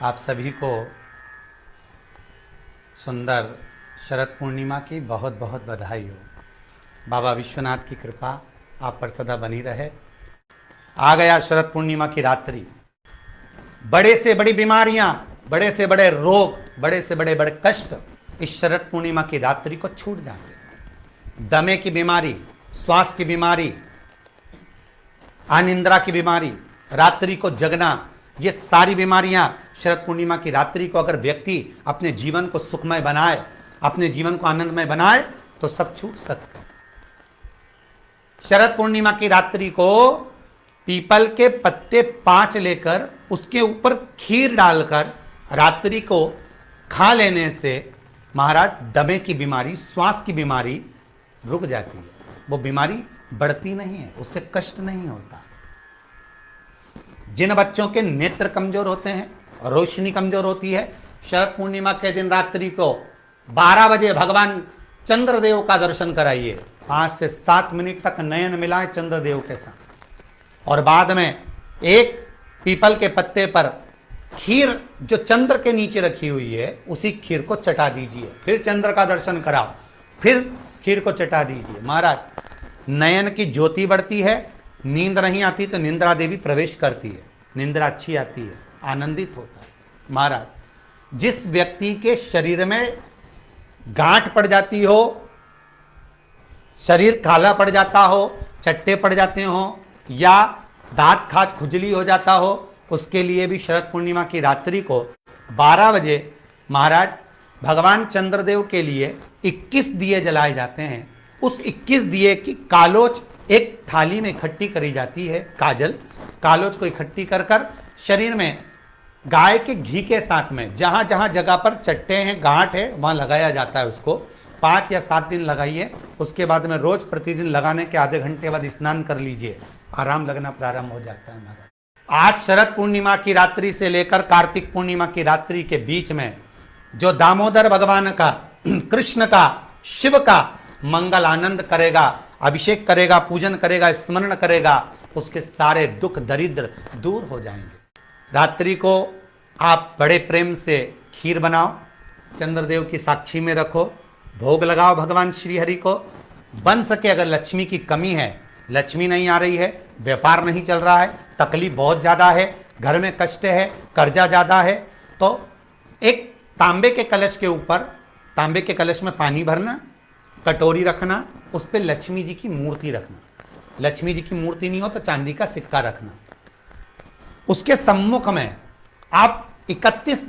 आप सभी को सुंदर शरद पूर्णिमा की बहुत बहुत बधाई हो। बाबा विश्वनाथ की कृपा आप पर सदा बनी रहे। आ गया शरद पूर्णिमा की रात्रि। बड़े से बड़ी बीमारियां, बड़े से बड़े रोग, बड़े से बड़े बड़े कष्ट इस शरद पूर्णिमा की रात्रि को छूट जाते हैं। दमे की बीमारी, श्वास की बीमारी, अनिद्रा की बीमारी, रात्रि को जगना, ये सारी बीमारियां शरद पूर्णिमा की रात्रि को अगर व्यक्ति अपने जीवन को सुखमय बनाए, अपने जीवन को आनंदमय बनाए तो सब छूट सकता है। शरद पूर्णिमा की रात्रि को पीपल के पत्ते 5 लेकर उसके ऊपर खीर डालकर रात्रि को खा लेने से महाराज दमे की बीमारी, श्वास की बीमारी रुक जाती है। वो बीमारी बढ़ती नहीं है, उससे कष्ट नहीं होता। जिन बच्चों के नेत्र कमजोर होते हैं, रोशनी कमजोर होती है, शरद पूर्णिमा के दिन रात्रि को 12 बजे भगवान चंद्रदेव का दर्शन कराइए। 5 से 7 मिनट तक नयन मिलाएं चंद्रदेव के साथ और बाद में एक पीपल के पत्ते पर खीर जो चंद्र के नीचे रखी हुई है उसी खीर को चटा दीजिए। फिर चंद्र का दर्शन कराओ, फिर खीर को चटा दीजिए। महाराज नयन की ज्योति बढ़ती है, नींद नहीं आती तो निंद्रा देवी प्रवेश करती है, निंद्रा अच्छी आती है, आनंदित होता है। महाराज जिस व्यक्ति के शरीर में गांठ पड़ जाती हो, शरीर काला पड़ जाता हो, चट्टे पड़ जाते हो या दांत खाज खुजली हो जाता हो, उसके लिए भी शरद पूर्णिमा की रात्रि को 12 बजे महाराज भगवान चंद्रदेव के लिए 21 दिए जलाए जाते हैं। उस 21 दिए की कालोच एक थाली में इकट्ठी करी जाती है। कालोच को इकट्ठी कर कर शरीर में गाय के घी के साथ में जहां जहां जगह पर चट्टे हैं, गांठ है, वहां लगाया जाता है। उसको 5 या 7 दिन लगाइए। उसके बाद में रोज प्रतिदिन लगाने के आधे घंटे बाद स्नान कर लीजिए, आराम लगना प्रारंभ हो जाता है। महाराज आज शरद पूर्णिमा की रात्रि से लेकर कार्तिक पूर्णिमा की रात्रि के बीच में जो दामोदर भगवान का, कृष्ण का, शिव का मंगल आनंद करेगा, अभिषेक करेगा, पूजन करेगा, स्मरण करेगा, उसके सारे दुख दरिद्र दूर हो जाएंगे। रात्रि को आप बड़े प्रेम से खीर बनाओ, चंद्रदेव की साक्षी में रखो, भोग लगाओ भगवान श्री हरि को। बन सके अगर लक्ष्मी की कमी है, लक्ष्मी नहीं आ रही है, व्यापार नहीं चल रहा है, तकलीफ बहुत ज़्यादा है, घर में कष्ट है, कर्जा ज़्यादा है, तो एक तांबे के कलश के ऊपर, तांबे के कलश में पानी भरना, कटोरी रखना, उस पर लक्ष्मी जी की मूर्ति रखना। लक्ष्मी जी की मूर्ति नहीं हो तो चांदी का सिक्का रखना। उसके सम्मुख में आप 31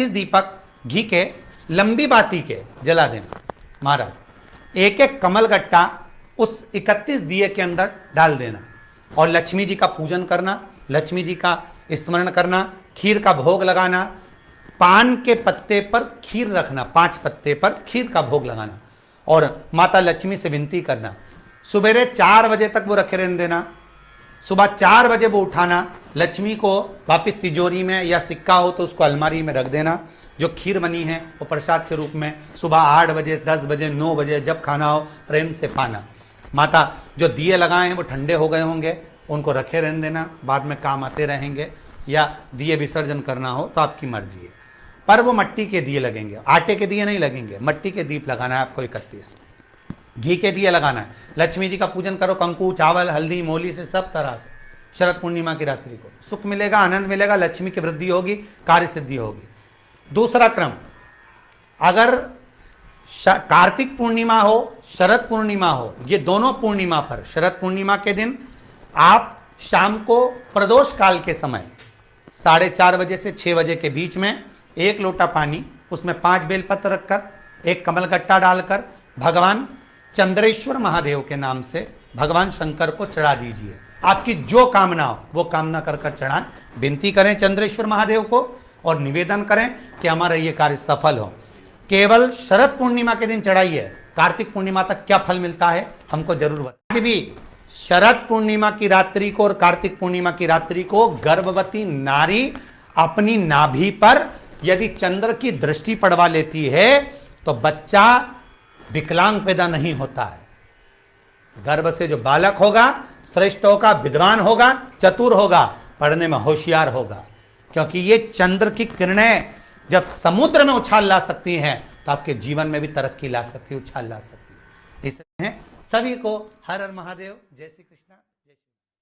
दीपक घी के लंबी बाती के जला देना। महाराज एक एक कमल गट्टा उस 31 दिए के अंदर डाल देना और लक्ष्मी जी का पूजन करना, लक्ष्मी जी का स्मरण करना, खीर का भोग लगाना, पान के पत्ते पर खीर रखना, 5 पत्ते पर खीर का भोग लगाना और माता लक्ष्मी से विनती करना। सुबेरे 4 बजे तक वो रखे रहने देना, सुबह 4 बजे वो उठाना, लक्ष्मी को वापिस तिजोरी में या सिक्का हो तो उसको अलमारी में रख देना। जो खीर बनी है वो प्रसाद के रूप में सुबह 8 बजे, 10 बजे, 9 बजे जब खाना हो प्रेम से खाना। माता जो दिए लगाए हैं वो ठंडे हो गए होंगे, उनको रखे रहने देना, बाद में काम आते रहेंगे, या दिए विसर्जन करना हो तो आपकी मर्जी है। पर वो मट्टी के दिए लगेंगे, आटे के दिए नहीं लगेंगे, मट्टी के दीप लगाना है आपको। 31 घी के दिए लगाना है। लक्ष्मी जी का पूजन करो, कंकु, चावल, हल्दी, मोली से, सब तरह से। शरद पूर्णिमा की रात्रि को सुख मिलेगा, आनंद मिलेगा, लक्ष्मी की वृद्धि होगी, कार्य सिद्धि होगी। दूसरा क्रम, अगर कार्तिक पूर्णिमा हो, शरद पूर्णिमा हो, ये दोनों पूर्णिमा पर, शरद पूर्णिमा के दिन आप शाम को प्रदोष काल के समय 4:30 बजे से 6 बजे के बीच में 1 लोटा पानी, उसमें 5 बेलपत्र रखकर, 1 कमलगट्टा डालकर भगवान चंद्रेश्वर महादेव के नाम से भगवान शंकर को चढ़ा दीजिए। आपकी जो कामना हो वो कामना कर कर चढ़ाएं, विनती करें चंद्रेश्वर महादेव को और निवेदन करें कि हमारा ये कार्य सफल हो। केवल शरद पूर्णिमा के दिन चढ़ाइए, कार्तिक पूर्णिमा तक क्या फल मिलता है हमको जरूर बताइए। भी शरद पूर्णिमा की रात्रि को और कार्तिक पूर्णिमा की रात्रि को गर्भवती नारी अपनी नाभि पर यदि चंद्र की दृष्टि पड़वा लेती है तो बच्चा विकलांग पैदा नहीं होता है। गर्भ से जो बालक होगा श्रेष्ठ होगा, विद्वान होगा, चतुर होगा, पढ़ने में होशियार होगा, क्योंकि ये चंद्र की किरणें जब समुद्र में उछाल ला सकती हैं तो आपके जीवन में भी तरक्की ला सकती है, उछाल ला सकती है। इसलिए सभी को हर हर महादेव, जय श्री कृष्णा।